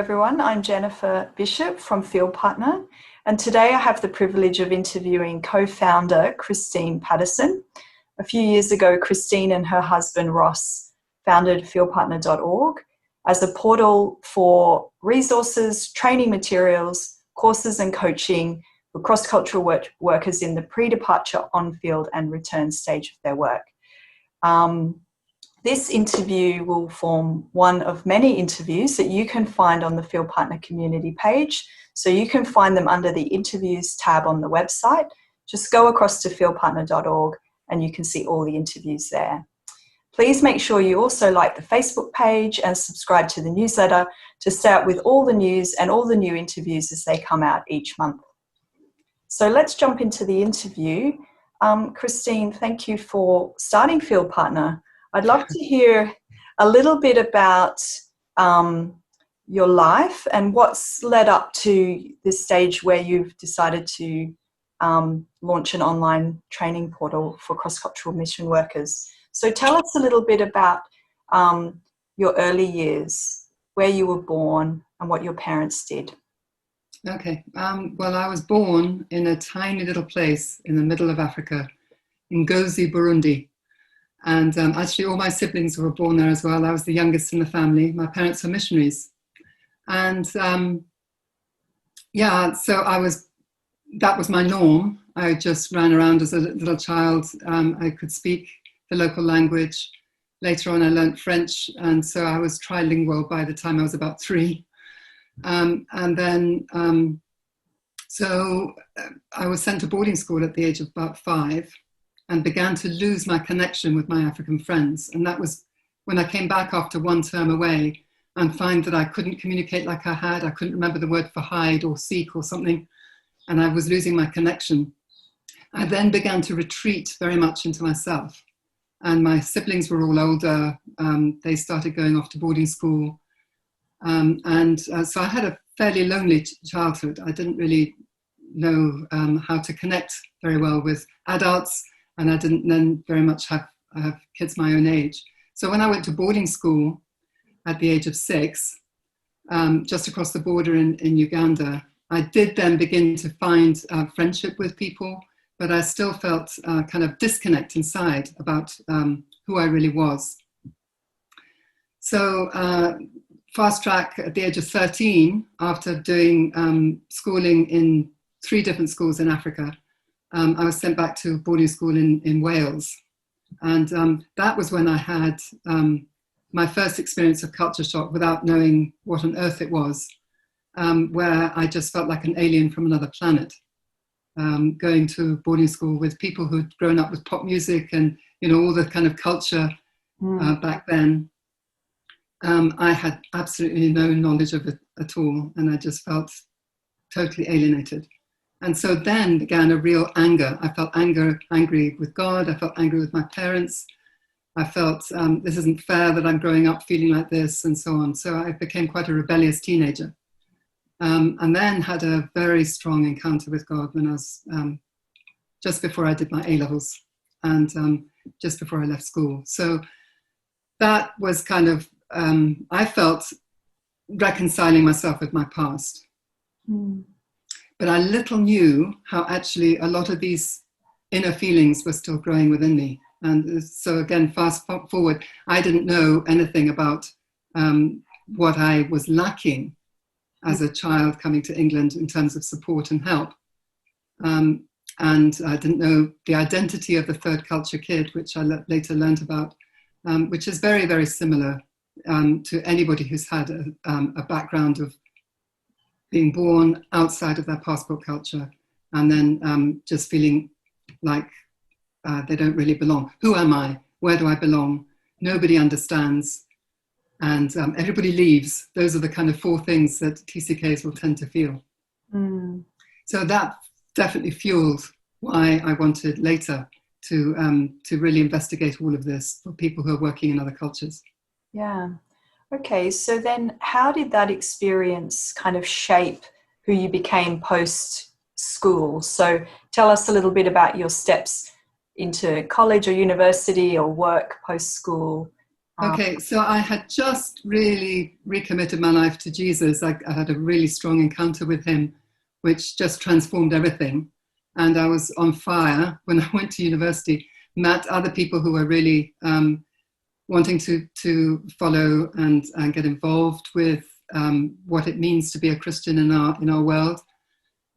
everyone. I'm Jennifer Bishop from FieldPartner, and today I have the privilege of interviewing co-founder Christine Paterson. A few years ago, Christine and her husband Ross founded FieldPartner.org as a portal for resources, training materials, courses and coaching for cross-cultural workers in the pre-departure, on-field and return stage of their work. This interview will form one of many interviews that you can find on the FieldPartner community page. So you can find them under the interviews tab on the website. Just go across to fieldpartner.org and you can see all the interviews there. Please make sure you also like the Facebook page and subscribe to the newsletter to stay up with all the news and all the new interviews as they come out each month. So let's jump into the interview. Christine, thank you for starting FieldPartner. I'd love to hear a little bit about your life and what's led up to this stage where you've decided to launch an online training portal for cross-cultural mission workers. So tell us a little bit about your early years, where you were born and what your parents did. Okay, well, I was born in a tiny little place in the middle of Africa, in Gozi, Burundi. And actually all my siblings were born there as well. I was the youngest in the family. My parents were missionaries. And so that was my norm. I just ran around as a little child. I could speak the local language. Later on I learned French, and so I was trilingual by the time I was about 3. So I was sent to boarding school at the age of about 5. And began to lose my connection with my African friends. And that was when I came back after 1 term away and find that I couldn't communicate like I had. I couldn't remember the word for hide or seek or something. And I was losing my connection. I then began to retreat very much into myself. And my siblings were all older. They started going off to boarding school. So I had a fairly lonely childhood. I didn't really know how to connect very well with adults. And I didn't then very much have kids my own age. So when I went to boarding school at the age of 6, just across the border in Uganda, I did then begin to find friendship with people, but I still felt kind of disconnect inside about who I really was. So fast track at the age of 13, after doing schooling in 3 different schools in Africa, I was sent back to boarding school in Wales. And that was when I had my first experience of culture shock without knowing what on earth it was, where I just felt like an alien from another planet, going to boarding school with people who'd grown up with pop music and, you know, all the kind of culture back then. I had absolutely no knowledge of it at all, and I just felt totally alienated. And so then began a real anger. I felt angry with God. I felt angry with my parents. I felt this isn't fair that I'm growing up feeling like this, and so on. So I became quite a rebellious teenager. And then had a very strong encounter with God when I was just before I did my A-levels and just before I left school. So that was kind of, I felt reconciling myself with my past. But I little knew how actually a lot of these inner feelings were still growing within me. And so again, fast forward, I didn't know anything about what I was lacking as a child coming to England in terms of support and help. And I didn't know the identity of the third culture kid, which I later learned about, which is very, very similar to anybody who's had a background of being born outside of their passport culture and then just feeling like they don't really belong. Who am I? Where do I belong? Nobody understands. And everybody leaves. Those are the kind of 4 things that TCKs will tend to feel. So that definitely fueled why I wanted later to really investigate all of this for people who are working in other cultures. Yeah. Okay, so then how did that experience kind of shape who you became post-school? So tell us a little bit about your steps into college or university or work post-school. Okay, so I had just really recommitted my life to Jesus. I had a really strong encounter with him, which just transformed everything. And I was on fire when I went to university, met other people who were really wanting to follow and get involved with what it means to be a Christian in our world.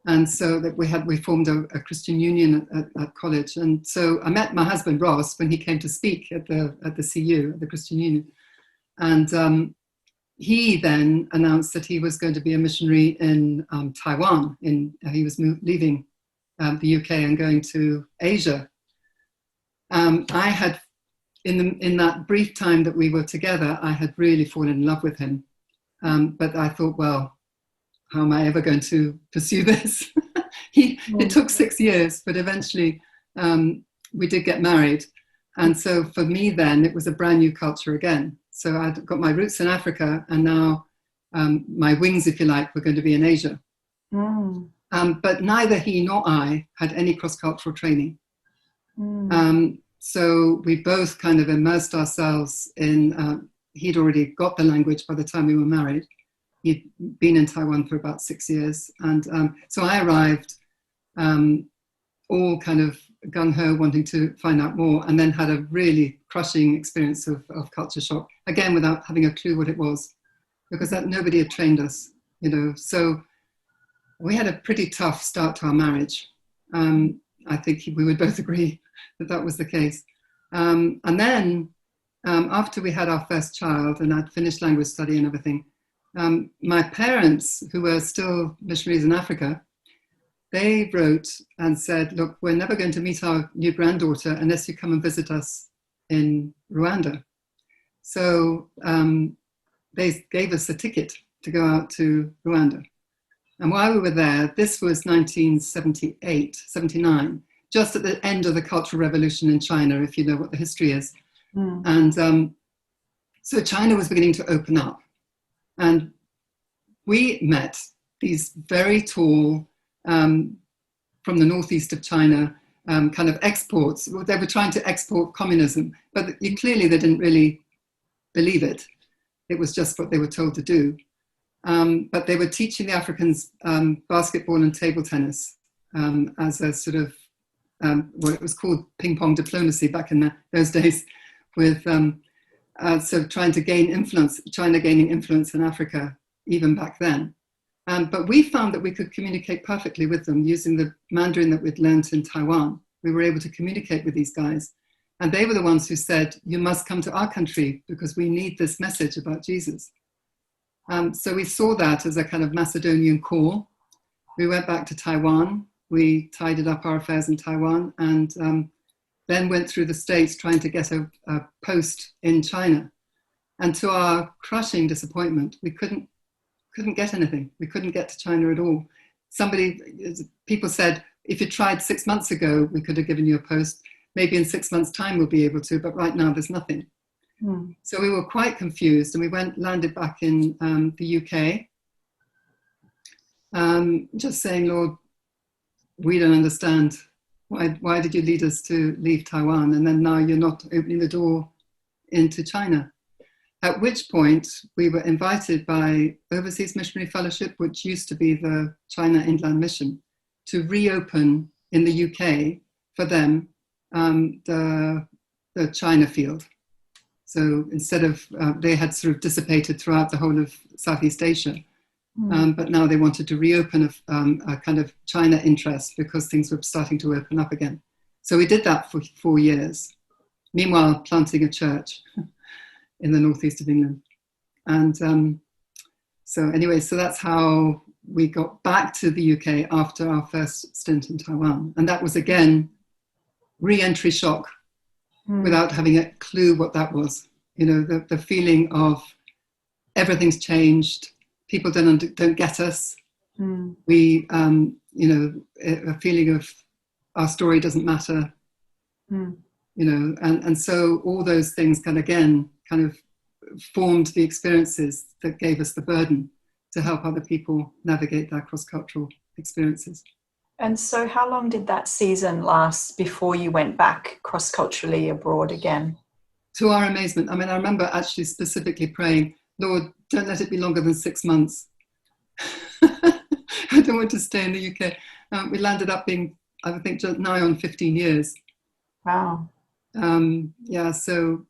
And so that we formed a Christian union at college. And so I met my husband Ross when he came to speak at the CU, the Christian Union. And he then announced that he was going to be a missionary in Taiwan. He was leaving the UK and going to Asia. I had, in that brief time that we were together, I had really fallen in love with him. But I thought, well, how am I ever going to pursue this? It took 6 years, but eventually we did get married. And so for me then, it was a brand new culture again. So I'd got my roots in Africa, and now my wings, if you like, were going to be in Asia. But neither he nor I had any cross-cultural training. So we both kind of immersed ourselves in, he'd already got the language by the time we were married. He'd been in Taiwan for about 6 years. And so I arrived all kind of gung-ho, wanting to find out more, and then had a really crushing experience of culture shock, again, without having a clue what it was, because nobody had trained us, So we had a pretty tough start to our marriage. I think we would both agree that was the case. And then after we had our first child and I'd finished language study and everything, my parents, who were still missionaries in Africa, they wrote and said, look, we're never going to meet our new granddaughter unless you come and visit us in Rwanda. So they gave us a ticket to go out to Rwanda. And while we were there, this was 1978, 79, just at the end of the Cultural Revolution in China, if you know what the history is. And so China was beginning to open up. And we met these very tall, from the northeast of China, kind of exports. They were trying to export communism, but clearly they didn't really believe it. It was just what they were told to do. But they were teaching the Africans basketball and table tennis as a sort of, what it was called ping pong diplomacy back in those days, with so trying to gain influence, China gaining influence in Africa even back then. But we found that we could communicate perfectly with them using the Mandarin that we'd learned in Taiwan. We were able to communicate with these guys. And they were the ones who said, you must come to our country because we need this message about Jesus. So we saw that as a kind of Macedonian call. We went back to Taiwan. We tidied up our affairs in Taiwan and then went through the States trying to get a post in China. And to our crushing disappointment, we couldn't get anything. We couldn't get to China at all. People said, if you tried 6 months ago, we could have given you a post. Maybe in 6 months' time we'll be able to, but right now there's nothing. So we were quite confused, and we landed back in the UK, just saying, Lord, we don't understand. Why did you lead us to leave Taiwan? And then now you're not opening the door into China. At which point we were invited by Overseas Missionary Fellowship, which used to be the China Inland Mission, to reopen in the UK for them the China field. So instead of, they had sort of dissipated throughout the whole of Southeast Asia, but now they wanted to reopen a kind of China interest because things were starting to open up again. So we did that for 4 years, meanwhile planting a church in the northeast of England. And so anyway, so that's how we got back to the UK after our first stint in Taiwan. And that was, again, re-entry shock without having a clue what that was. The feeling of everything's changed, people don't get us. We, a feeling of our story doesn't matter. And so all those things kind of formed the experiences that gave us the burden to help other people navigate their cross-cultural experiences. And so how long did that season last before you went back cross-culturally abroad again? To our amazement. I mean, I remember actually specifically praying, Lord, don't let it be longer than 6 months. I don't want to stay in the UK. We landed up being, I think, just nigh on 15 years. Wow. Yeah, so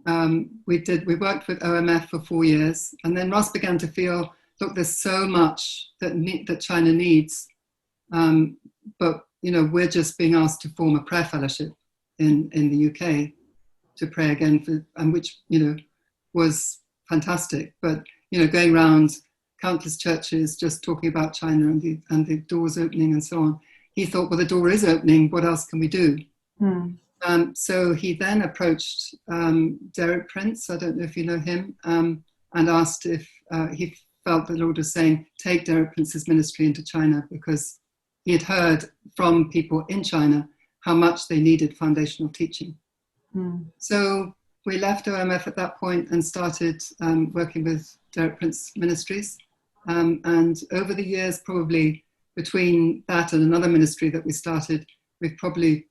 we worked with OMF for 4 years, and then Ross began to feel, look, there's so much that China needs, but we're just being asked to form a prayer fellowship in the UK to pray again for, and which was fantastic. But going around countless churches just talking about China and the doors opening and so on, he thought, well, the door is opening. What else can we do? So he then approached Derek Prince, I don't know if you know him, and asked if he felt the Lord was saying, take Derek Prince's ministry into China, because he had heard from people in China how much they needed foundational teaching. So we left OMF at that point and started working with Derek Prince Ministries. And over the years, probably between that and another ministry that we started, we've probably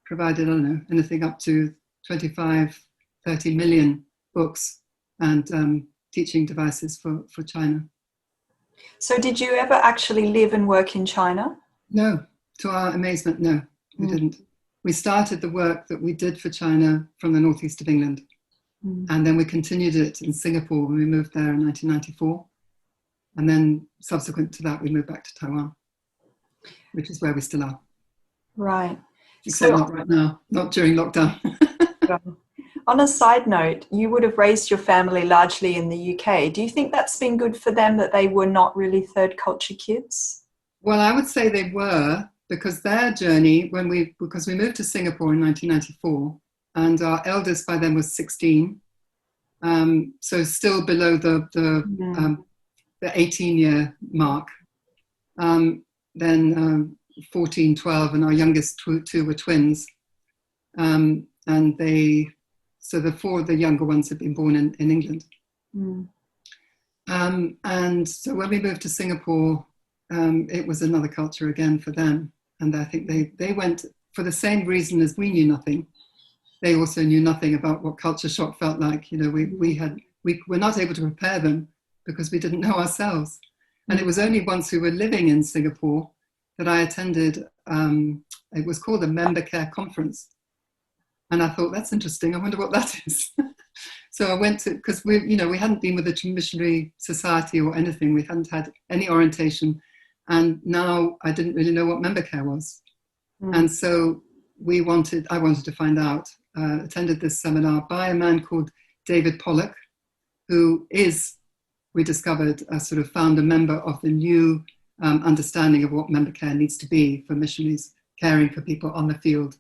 provided, I don't know, anything up to 25, 30 million books and teaching devices for China. So did you ever actually live and work in China? No, to our amazement, no, we didn't. We started the work that we did for China from the northeast of England. And then we continued it in Singapore when we moved there in 1994. And then subsequent to that, we moved back to Taiwan, which is where we still are. Right. Except not right now, not during lockdown. On a side note, you would have raised your family largely in the UK. Do you think that's been good for them, that they were not really third culture kids? Well, I would say they were, because their journey, because we moved to Singapore in 1994, and our eldest by then was 16, so still below the 18-year mark. Then 14, 12, and our youngest two were twins. And so the four of the younger ones had been born in England. And so when we moved to Singapore, it was another culture again for them. And I think they went for the same reason as we knew nothing. They also knew nothing about what culture shock felt like. We were not able to prepare them because we didn't know ourselves. And it was only once we were living in Singapore that I attended, it was called a member care conference. And I thought, that's interesting. I wonder what that is. So I went to, because we hadn't been with a missionary society or anything. We hadn't had any orientation. And now I didn't really know what member care was. And so I wanted to find out, attended this seminar by a man called David Pollock, who is, we discovered, a sort of founder member of the new understanding of what member care needs to be for missionaries, caring for people on the field,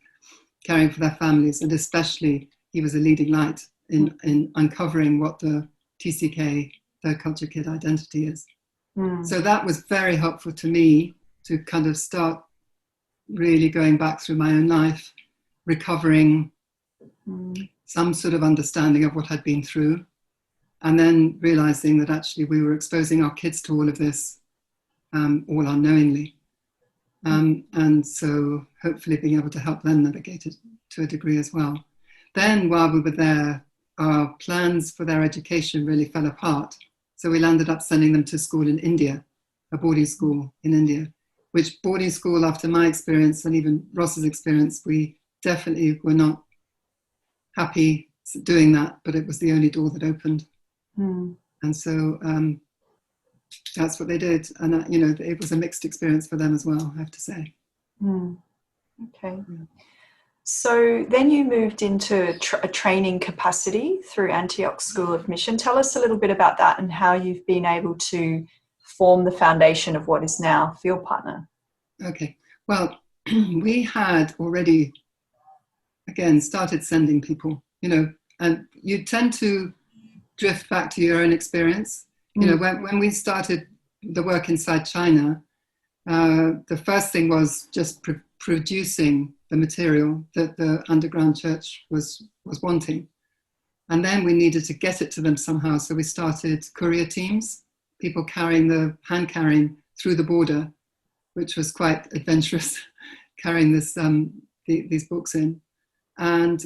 caring for their families, and especially he was a leading light in uncovering what the TCK, third culture kid identity is. So that was very helpful to me to kind of start really going back through my own life, recovering some sort of understanding of what I'd been through, and then realizing that actually we were exposing our kids to all of this all unknowingly. And so hopefully being able to help them navigate it to a degree as well. Then while we were there, our plans for their education really fell apart. So we landed up sending them to school in India, a boarding school in India, which boarding school, after my experience and even Ross's experience, we definitely were not happy doing that, but it was the only door that opened. And so that's what they did. And, it was a mixed experience for them as well, I have to say. Okay. Yeah. So then you moved into a training capacity through Antioch School of Mission. Tell us a little bit about that and how you've been able to form the foundation of what is now FieldPartner. Okay. Well, we had already, again, started sending people, and you tend to drift back to your own experience. When we started the work inside China, the first thing was just producing the material that the underground church was wanting. And then we needed to get it to them somehow. So we started courier teams, people hand carrying through the border, which was quite adventurous, carrying these books in. And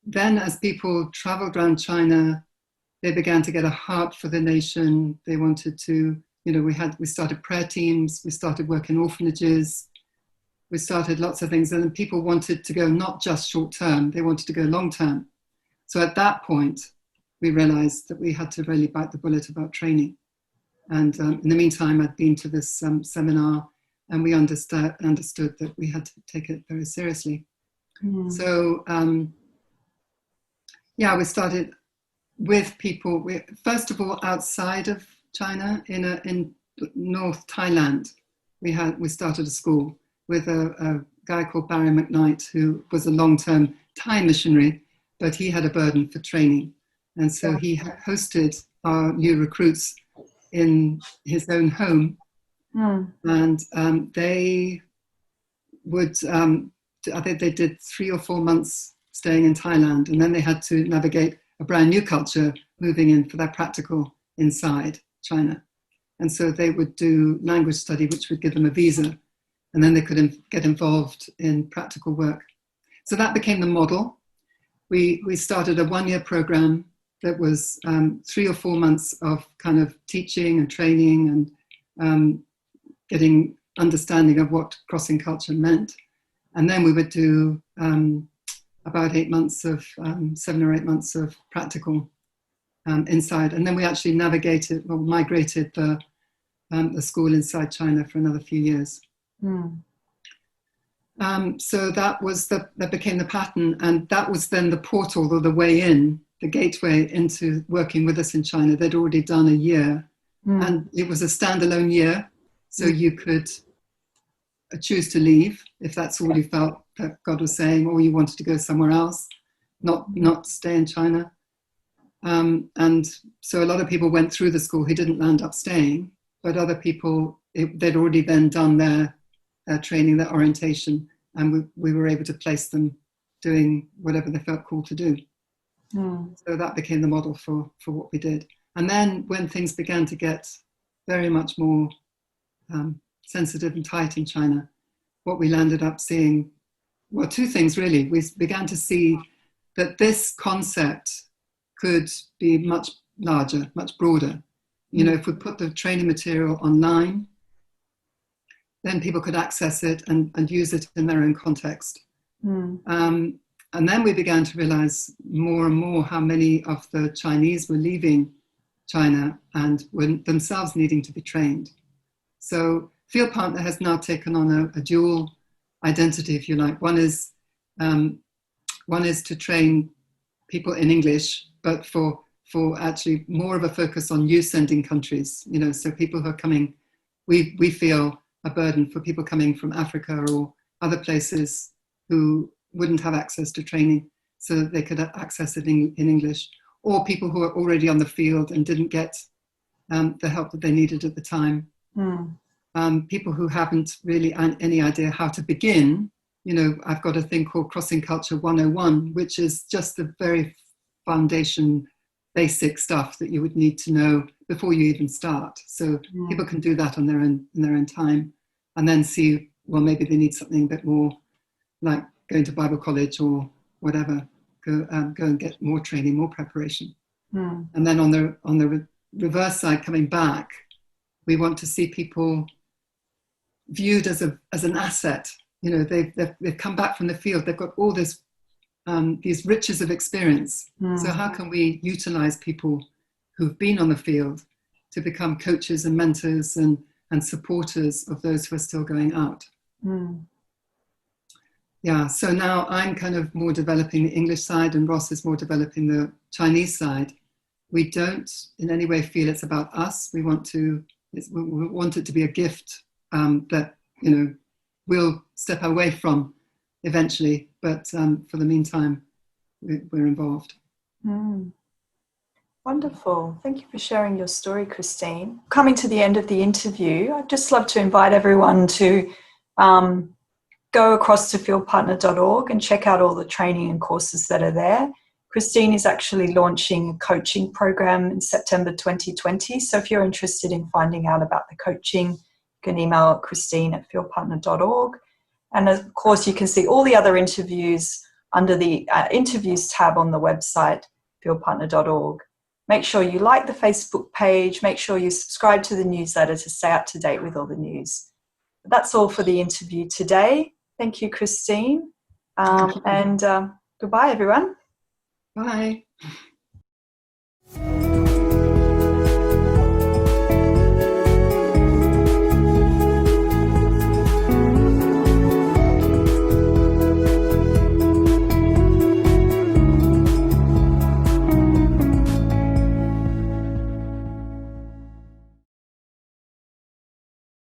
then as people traveled around China, they began to get a heart for the nation. They wanted to, we started prayer teams, we started work in orphanages, we started lots of things, and then people wanted to go not just short term, they wanted to go long term. So at that point, we realized that we had to really bite the bullet about training. And in the meantime, I'd been to this seminar, and we understood that we had to take it very seriously. So, we started with people, first of all, outside of China, in North Thailand. We started a school with a guy called Barry McKnight, who was a long-term Thai missionary, but he had a burden for training. And so he hosted our new recruits in his own home. And they would, I think they did 3 or 4 months staying in Thailand, and then they had to navigate a brand new culture moving in for their practical inside China. And so they would do language study, which would give them a visa, and then they could get involved in practical work. So that became the model. We started a 1-year program that was 3 or 4 months of kind of teaching and training and getting understanding of what crossing culture meant. And then we would do about 8 months of 7 or 8 months of practical inside. And then we actually migrated the school inside China for another few years. So that became the pattern, and that was then the portal, or the way in, the gateway into working with us in China. They'd already done a year, and it was a standalone year, so you could choose to leave if that's all you felt that God was saying, or you wanted to go somewhere else, not stay in China. And so a lot of people went through the school who didn't land up staying, but other people, they'd already then done their training, their orientation, and we were able to place them doing whatever they felt called to do. So that became the model for what we did. And then when things began to get very much more sensitive and tight in China, what we landed up seeing, well, 2 things really. We began to see that this concept could be much larger, much broader. If we put the training material online, then people could access it and use it in their own context. And then we began to realize more and more how many of the Chinese were leaving China and were themselves needing to be trained. So FieldPartner has now taken on a dual identity, if you like. One is to train people in English, but for actually more of a focus on youth sending countries. So people who are coming, we feel a burden for people coming from Africa or other places who wouldn't have access to training, so that they could access it in English, or people who are already on the field and didn't get the help that they needed at the time. People who haven't really any idea how to begin. I've got a thing called Crossing Culture 101, which is just the very foundation, basic stuff that you would need to know before you even start. So people can do that on their own time, and then see, well, maybe they need something a bit more, like going to Bible college or whatever. Go and get more training, more preparation. And then on the reverse side, coming back, we want to see people viewed as an asset. They've come back from the field. They've got all this these riches of experience. So how can we utilize people who've been on the field to become coaches and mentors and supporters of those who are still going out? So now I'm kind of more developing the English side, and Ross is more developing the Chinese side. We don't in any way feel it's about us. We want it to be a gift that we'll step away from eventually, but for the meantime, we're involved. Wonderful. Thank you for sharing your story, Christine. Coming to the end of the interview, I'd just love to invite everyone to go across to fieldpartner.org and check out all the training and courses that are there. Christine is actually launching a coaching program in September 2020. So if you're interested in finding out about the coaching, you can email Christine at fieldpartner.org. And of course, you can see all the other interviews under the interviews tab on the website, fieldpartner.org. Make sure you like the Facebook page. Make sure you subscribe to the newsletter to stay up to date with all the news. That's all for the interview today. Thank you, Christine. And goodbye, everyone. Bye.